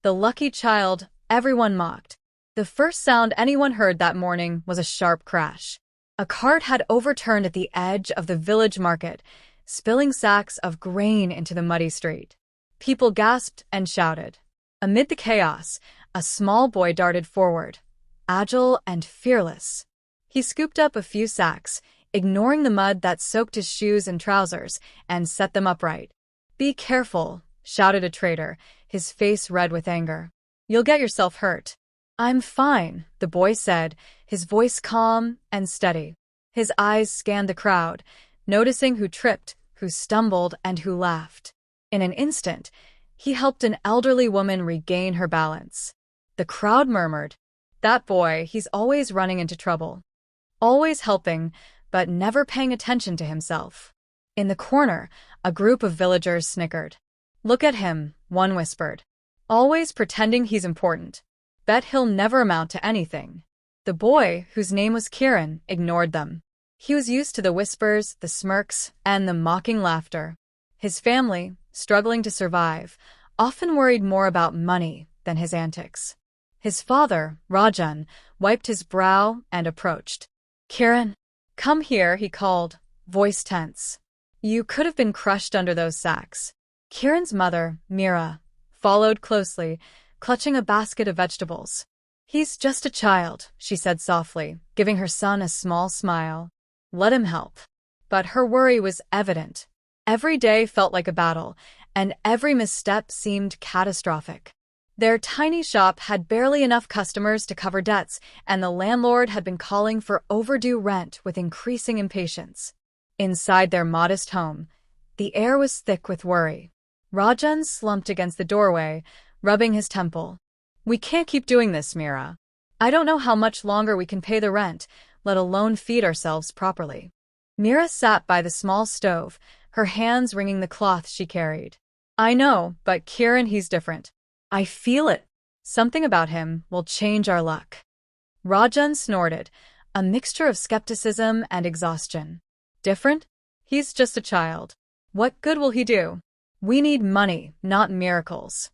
The lucky child, everyone mocked. The first sound anyone heard that morning was a sharp crash. A cart had overturned at the edge of the village market, spilling sacks of grain into the muddy street. People gasped and shouted. Amid the chaos, a small boy darted forward, agile and fearless. He scooped up a few sacks, ignoring the mud that soaked his shoes and trousers, and set them upright. "Be careful," shouted a trader, his face red with anger. "You'll get yourself hurt." "I'm fine," the boy said, his voice calm and steady. His eyes scanned the crowd, noticing who tripped, who stumbled, and who laughed. In an instant, he helped an elderly woman regain her balance. The crowd murmured, "That boy, he's always running into trouble. Always helping, but never paying attention to himself." In the corner, a group of villagers snickered. "Look at him," one whispered. "Always pretending he's important. Bet he'll never amount to anything." The boy, whose name was Kieran, ignored them. He was used to the whispers, the smirks, and the mocking laughter. His family, struggling to survive, often worried more about money than his antics. His father, Rajan, wiped his brow and approached. "Kieran, come here," he called, voice tense. "You could have been crushed under those sacks." Kieran's mother, Mira, followed closely, clutching a basket of vegetables. "He's just a child," she said softly, giving her son a small smile. "Let him help." But her worry was evident. Every day felt like a battle, and every misstep seemed catastrophic. Their tiny shop had barely enough customers to cover debts, and the landlord had been calling for overdue rent with increasing impatience. Inside their modest home, the air was thick with worry. Rajan slumped against the doorway, rubbing his temple. "We can't keep doing this, Mira. I don't know how much longer we can pay the rent, let alone feed ourselves properly." Mira sat by the small stove, her hands wringing the cloth she carried. "I know, but Kieran, he's different. I feel it. Something about him will change our luck." Rajan snorted, a mixture of skepticism and exhaustion. "Different? He's just a child. What good will he do? We need money, not miracles."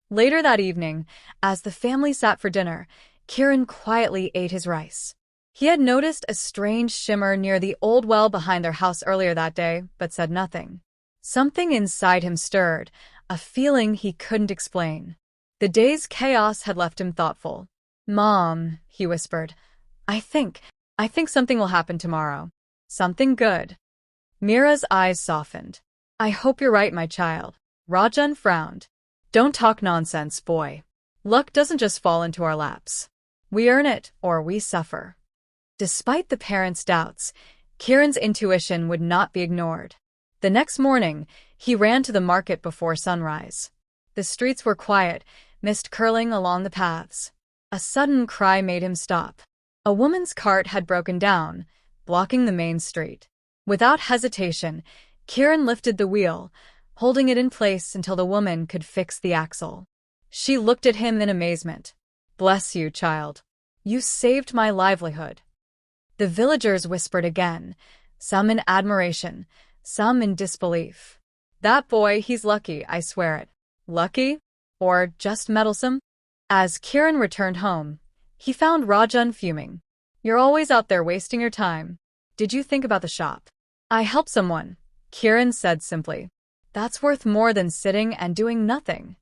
Later that evening, as the family sat for dinner, Kieran quietly ate his rice. He had noticed a strange shimmer near the old well behind their house earlier that day, but said nothing. Something inside him stirred, a feeling he couldn't explain. The day's chaos had left him thoughtful. "Mom," he whispered, I think something will happen tomorrow. Something good." Mira's eyes softened. "I hope you're right, my child." Rajan frowned. "Don't talk nonsense, boy. Luck doesn't just fall into our laps. We earn it, or we suffer." Despite the parents' doubts, Kieran's intuition would not be ignored. The next morning, he ran to the market before sunrise. The streets were quiet, mist curling along the paths. A sudden cry made him stop. A woman's cart had broken down, blocking the main street. Without hesitation, Kieran lifted the wheel, holding it in place until the woman could fix the axle. She looked at him in amazement. "Bless you, child. You saved my livelihood." The villagers whispered again, some in admiration, some in disbelief. "That boy, he's lucky, I swear it." Lucky? Or just meddlesome? As Kieran returned home, he found Rajan fuming. "You're always out there wasting your time. Did you think about the shop?" "I helped someone," Kieran said simply. "That's worth more than sitting and doing nothing."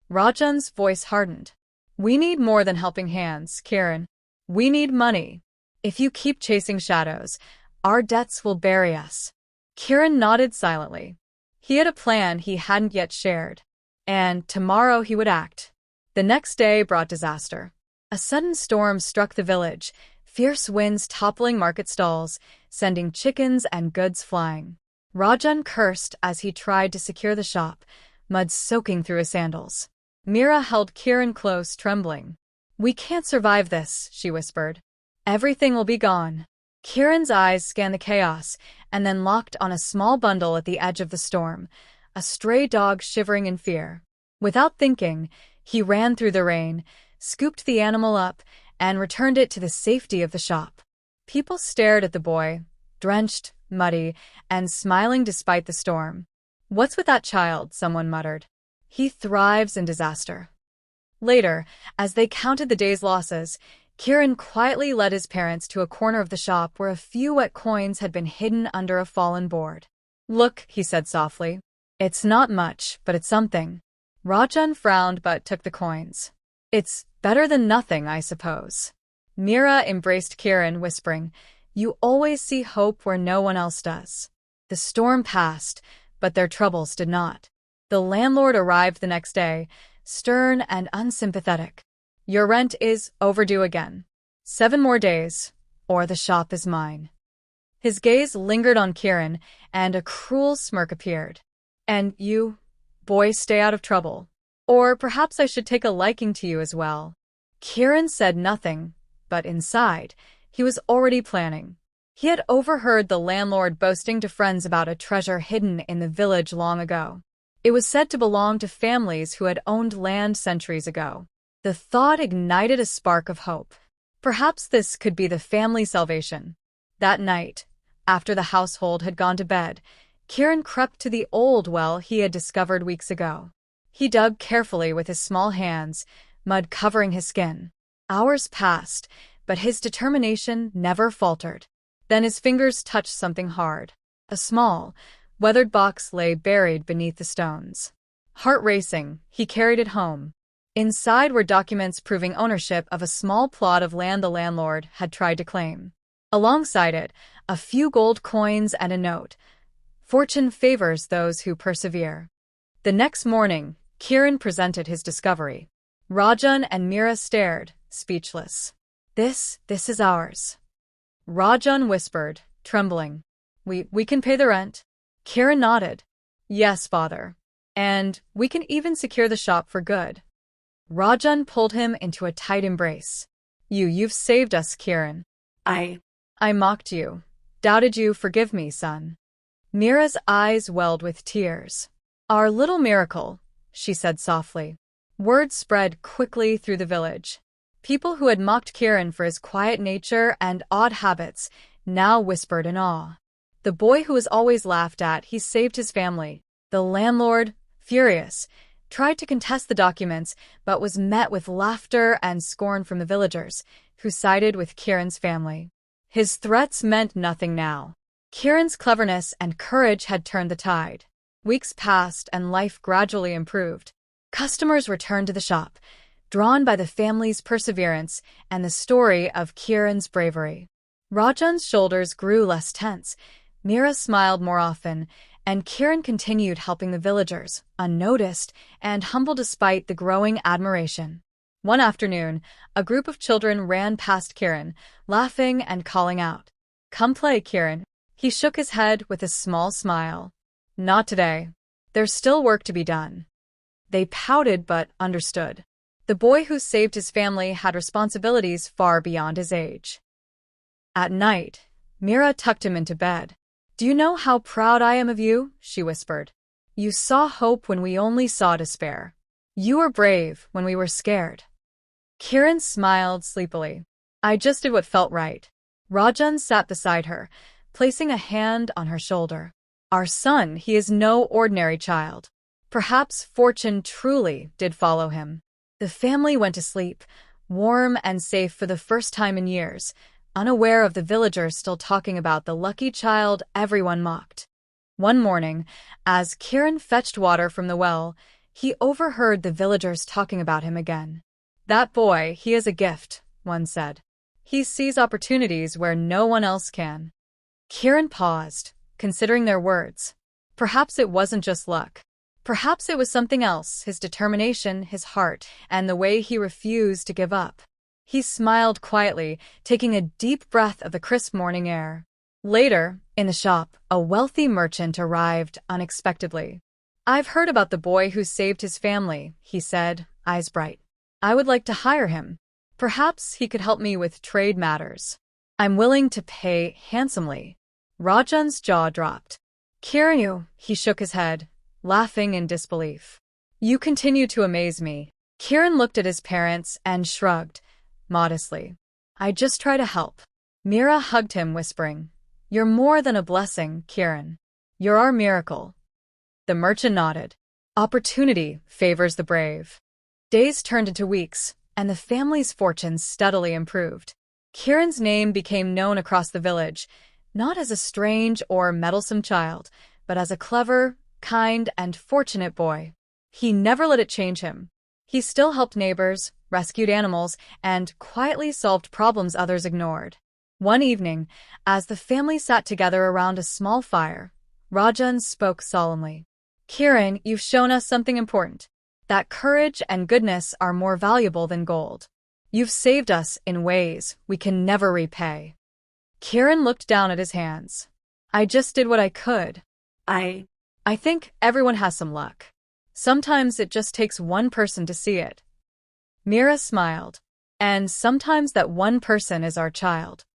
Rajan's voice hardened. "We need more than helping hands, Kieran. We need money. If you keep chasing shadows, our debts will bury us." Kieran nodded silently. He had a plan he hadn't yet shared. And tomorrow he would act. The next day brought disaster. A sudden storm struck the village, fierce winds toppling market stalls, sending chickens and goods flying. Rajan cursed as he tried to secure the shop, mud soaking through his sandals. Mira held Kieran close, trembling. "We can't survive this," she whispered. "Everything will be gone." Kieran's eyes scanned the chaos and then locked on a small bundle at the edge of the storm, a stray dog shivering in fear. Without thinking, he ran through the rain, scooped the animal up, and returned it to the safety of the shop. People stared at the boy, drenched, muddy, and smiling despite the storm. "What's with that child?" someone muttered. "He thrives in disaster." Later, as they counted the day's losses, Kieran quietly led his parents to a corner of the shop where a few wet coins had been hidden under a fallen board. "Look," he said softly. "It's not much, but it's something." Rajan frowned but took the coins. "It's better than nothing, I suppose." Mira embraced Kieran, whispering, "You always see hope where no one else does." The storm passed, but their troubles did not. The landlord arrived the next day, stern and unsympathetic. "Your rent is overdue again. 7 more days, or the shop is mine." His gaze lingered on Kieran, and a cruel smirk appeared. "And you, boy, stay out of trouble. Or perhaps I should take a liking to you as well." Kieran said nothing, but inside, he was already planning. He had overheard the landlord boasting to friends about a treasure hidden in the village long ago. It was said to belong to families who had owned land centuries ago. The thought ignited a spark of hope. Perhaps this could be the family's salvation. That night, after the household had gone to bed, Kieran crept to the old well he had discovered weeks ago. He dug carefully with his small hands, mud covering his skin. Hours passed, but his determination never faltered. Then his fingers touched something hard. A small, weathered box lay buried beneath the stones. Heart racing, he carried it home. Inside were documents proving ownership of a small plot of land the landlord had tried to claim. Alongside it, a few gold coins and a note. "Fortune favors those who persevere." The next morning, Kieran presented his discovery. Rajan and Mira stared, speechless. This is ours." Rajan whispered, trembling. We can pay the rent." Kieran nodded. "Yes, father. And we can even secure the shop for good." Rajan pulled him into a tight embrace. You've saved us, Kieran." I mocked you. Doubted you. Forgive me, son." Mira's eyes welled with tears. "Our little miracle," she said softly. Word spread quickly through the village. People who had mocked Kieran for his quiet nature and odd habits now whispered in awe. The boy who was always laughed at, he saved his family. The landlord, furious, tried to contest the documents, but was met with laughter and scorn from the villagers, who sided with Kieran's family. His threats meant nothing now. Kieran's cleverness and courage had turned the tide. Weeks passed and life gradually improved. Customers returned to the shop, drawn by the family's perseverance and the story of Kieran's bravery. Rajan's shoulders grew less tense, Mira smiled more often, and Kieran continued helping the villagers, unnoticed and humble despite the growing admiration. One afternoon, a group of children ran past Kieran, laughing and calling out, "Come play, Kieran." He shook his head with a small smile. "Not today. There's still work to be done." They pouted but understood. The boy who saved his family had responsibilities far beyond his age. At night, Mira tucked him into bed. "Do you know how proud I am of you?" she whispered. "You saw hope when we only saw despair. You were brave when we were scared." Kieran smiled sleepily. "I just did what felt right." Rajan sat beside her, placing a hand on her shoulder. "Our son, he is no ordinary child. Perhaps fortune truly did follow him." The family went to sleep, warm and safe for the first time in years, unaware of the villagers still talking about the lucky child everyone mocked. One morning, as Kieran fetched water from the well, he overheard the villagers talking about him again. "That boy, he is a gift," one said. "He sees opportunities where no one else can." Kieran paused, considering their words. Perhaps it wasn't just luck. Perhaps it was something else, his determination, his heart, and the way he refused to give up. He smiled quietly, taking a deep breath of the crisp morning air. Later, in the shop, a wealthy merchant arrived unexpectedly. "I've heard about the boy who saved his family," he said, eyes bright. "I would like to hire him. Perhaps he could help me with trade matters. I'm willing to pay handsomely." Rajan's jaw dropped. "Kieran," he shook his head, laughing in disbelief. "You continue to amaze me." Kieran looked at his parents and shrugged, modestly. "I just try to help." Mira hugged him, whispering, "You're more than a blessing, Kieran. You're our miracle." The merchant nodded. "Opportunity favors the brave." Days turned into weeks, and the family's fortunes steadily improved. Kieran's name became known across the village, not as a strange or meddlesome child, but as a clever, kind, and fortunate boy. He never let it change him. He still helped neighbors, rescued animals, and quietly solved problems others ignored. One evening, as the family sat together around a small fire, Rajan spoke solemnly. "Kieran, you've shown us something important, that courage and goodness are more valuable than gold. You've saved us in ways we can never repay." Kieran looked down at his hands. "I just did what I could. I think everyone has some luck. Sometimes it just takes one person to see it." Mira smiled. "And sometimes that one person is our child."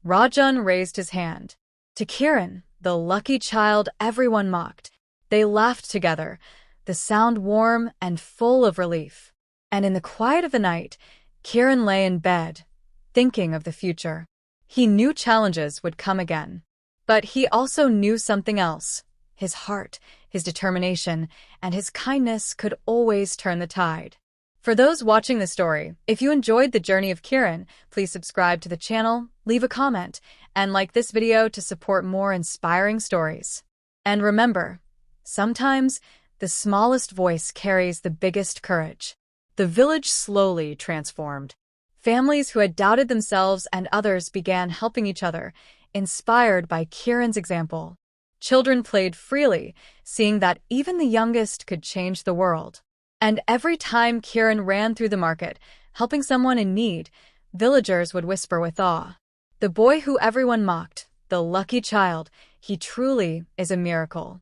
Rajan raised his hand. To Kieran, the lucky child everyone mocked, they laughed together, the sound warm and full of relief. And in the quiet of the night, Kieran lay in bed, thinking of the future. He knew challenges would come again. But he also knew something else. His heart, his determination, and his kindness could always turn the tide. For those watching the story, if you enjoyed the journey of Kieran, please subscribe to the channel, leave a comment, and like this video to support more inspiring stories. And remember, sometimes the smallest voice carries the biggest courage. The village slowly transformed. Families who had doubted themselves and others began helping each other, inspired by Kieran's example. Children played freely, seeing that even the youngest could change the world. And every time Kieran ran through the market, helping someone in need, villagers would whisper with awe, "The boy who everyone mocked, the lucky child, he truly is a miracle."